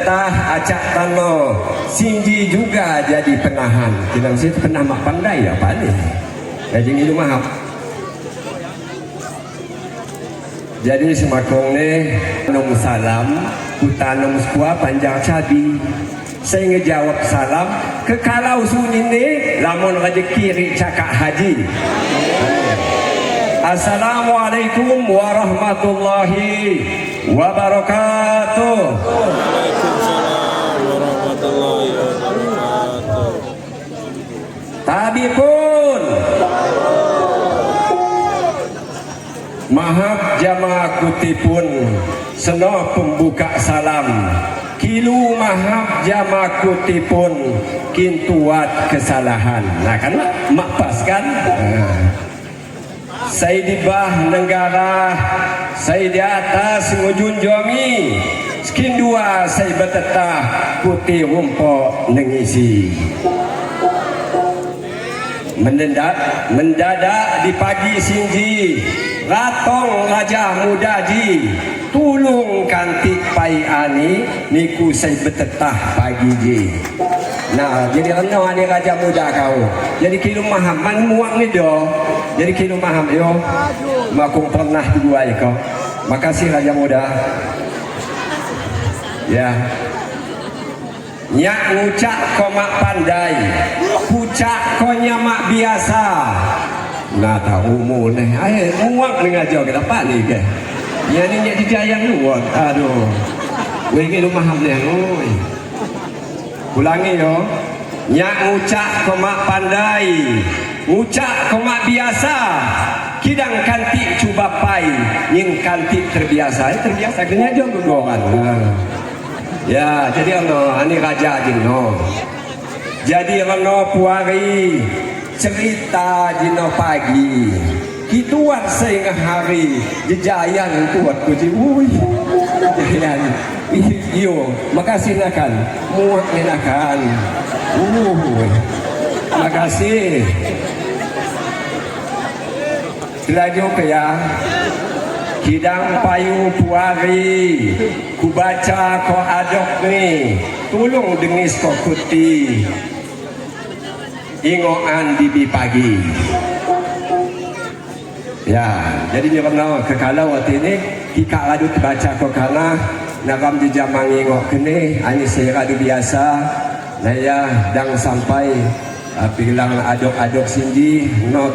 Betetah acak tano Sinji juga jadi penahan. Kita mesti pernah mak pandai ya Pak ni. Jadi ini maaf. Jadi semakong ni nom salam kutanam sekua panjang cabi. Saya ngejawab salam ke kalau sunyi ni lamun rezeki ri cakap haji. Assalamualaikum warahmatullahi wabarakatuh. Waalaikumsalam warahmatullahi wabarakatuh. Tabi pun mahab jamaah kutipun seno pembuka salam kilu mahab jamaah kutipun kintuat kesalahan. Nah kan mak pas kan. Saya di bah negara, saya di atas ngujun jomi, skin dua saya betetah putih rumpok nengisi. Mendadak di pagi sinji, ratong raja muda ji, tulung kantik pai ani, niku saya betetah pagi ji. Nah, jadi renau ni raja muda kau. Jadi kilo maham man muak ni do. Jadi kilo maham yo. Makung pernah dua kau. Makasih raja muda. Ya. Nyak ngucak kau mak pandai. Pucak kau nyamak biasa. Nah, tahu umur ni. Ai muak ni ngajar ke dapat ni ke. Ya ni nyak dijayang luar. Aduh. Wei kilo maham ni. Oi. Ulangi yo. Nyak ngucak kau mak pandai, ngucak kau mak biasa. Kidang kantik cuba pai, nying kantik terbiasa. Terbiasa kena jom gugoran. Ya, jadi ono ani raja jino. Jadi ono puari cerita jino pagi. Kituat sehingga hari jejayan kuat kuci. Ui. Jejayan. Iyo, makasih nakan, muak nakan. Makasih. Selaju ke ya, kidang payu puari, ku baca ko adok ni, tolong dengis ko kuti, ingoan di pagi. Ya, jadi ni pernah kekalau waktu ini, kita aduk baca ko kana. Nakam di jamang ingok kene ani saya radu biasa naya dang sampai api gelang adok-adok sinji not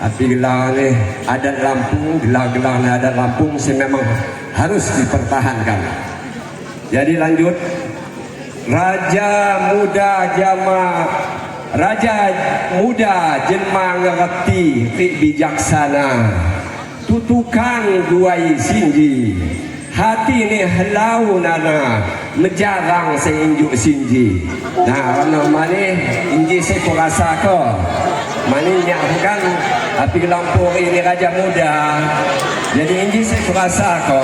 api gelang ni adat Lampung gelang-gelang adat Lampung saya memang harus dipertahankan. Jadi lanjut raja muda jelma ngerti bijaksana tutukan duai sinji. Hati ni helau nana menjarang saya injuk sinji. Nah, mana mani inji saya kurasa ke. Mani nyak bukan api lampu ini raja muda. Jadi inji saya kurasa ke.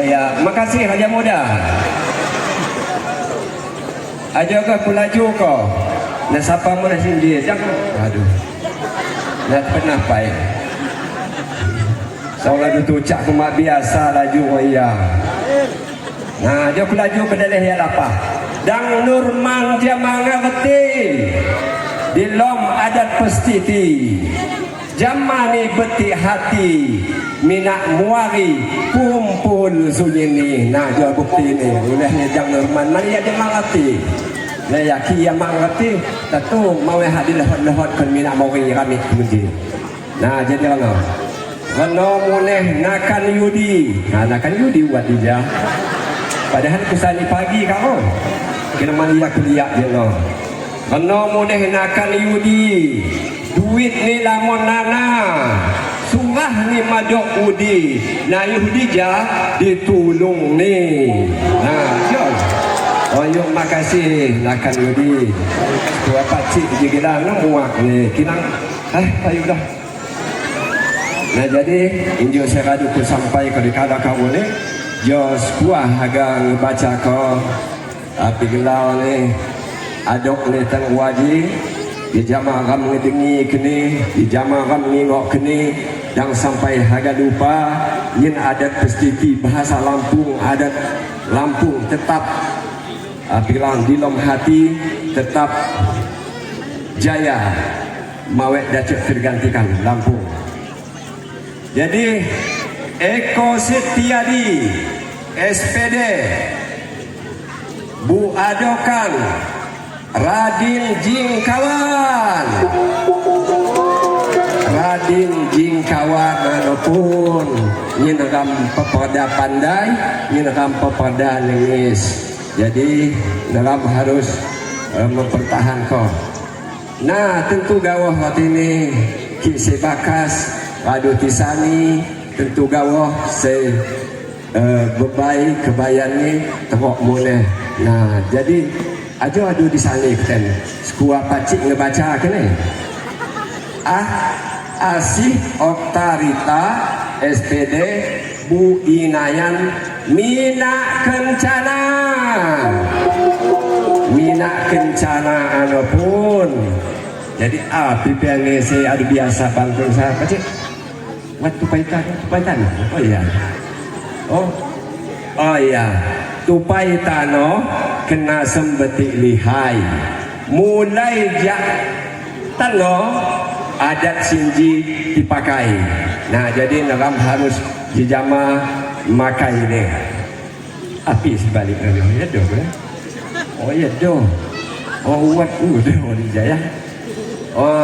Ya, makasih raja muda. Aja ke kulaju ke. Nah, siapa mula sinji? Jangan. Aduh. Nak pernah baik. Seolah itu cak kumat biasa laju waya. Nah, dia pelaju pedalih ya lapah. Dang nurman dia mengerti. Di lom adat pestiti. Jamani beti hati. Minak muari kumpul sunyi ni. Nah, dia bukti ni. Olehnya jang nurman mana dia mengerti. Nah, ya kia mengerti. Tentu mau hadir lehot-lehot kan minak muari kami kemudian. Nah, jadi apa? Reno mulai nakan yudi. Nah, nakan yudi buat dia. Padahal kusani pagi kau. Kena malia kuliah je no. Reno mulai nakan yudi. Duit ni lamun nana. Surah ni madok udi. Nah, yudi ja ditulung ni. Nah, jom. Oh, yuk makasih nakan yudi. Tua pacik je gelang muak ni. Kinang. Ayo dah. Nah, jadi injo saya radu ku sampai ke dekada kau ni jos kuah agang baca kau api gelau ni adok ni tang waji di jamaah ram ngedengi kini di jamaah ram ngingok kini dan sampai harga lupa yin adat pestiti bahasa Lampung, adat Lampung tetap bilang di lom hati tetap jaya mawek dacuk tergantikan Lampung. Jadi Eko Setiadi SPD Bu Adokan Radin Jingkawan walaupun nyinagam pepada pandai nyinagam pepada nengis, jadi dalam harus mempertahankan. Nah tentu gawah waktu ini Ki Bakas Radu Tisani tentu gawah se bebai kebayan ni teruk mulai. Nah jadi aja adu di sana kan sekua pacik ngebaca kan Asih Oktarita SPD Bu Inayan Mina Kencana anapun. Jadi PPNGC ada biasa bantu saya pacik buat tupaitan oh iya tupaitano kena sembetik lihai mulai jak tano adat sinji dipakai. Nah jadi dalam harus dijama makai ini api sebaliknya ya doh oh ya doh buat udah dijaya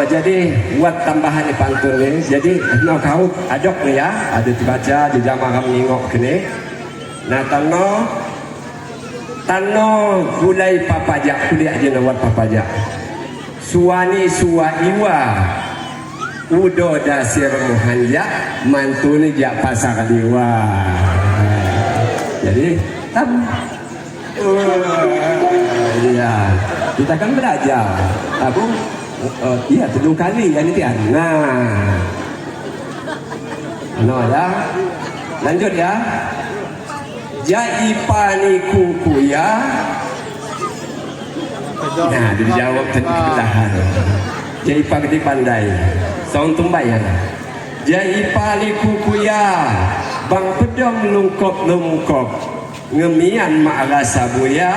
jadi buat tambahan di pantun ini. Jadi no kau adok nih ya ada dibaca dijama kamu ningok kene. Nah tano gulai papajak kuliah aja nawat papajak suani suaiwa udo dasir muhanja mantuni jak pasar diwa. Jadi iya kita kan belajar aku iya 7 kali ya ini nah ya lanjut ya jaipani kukuya. Nah dijawab terkelahan jaipa gede pandai sound tumbayan jaipani kukuya bang pedom lungkop ngemian mak rasa buya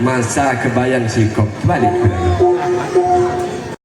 masa kebayang sikop balik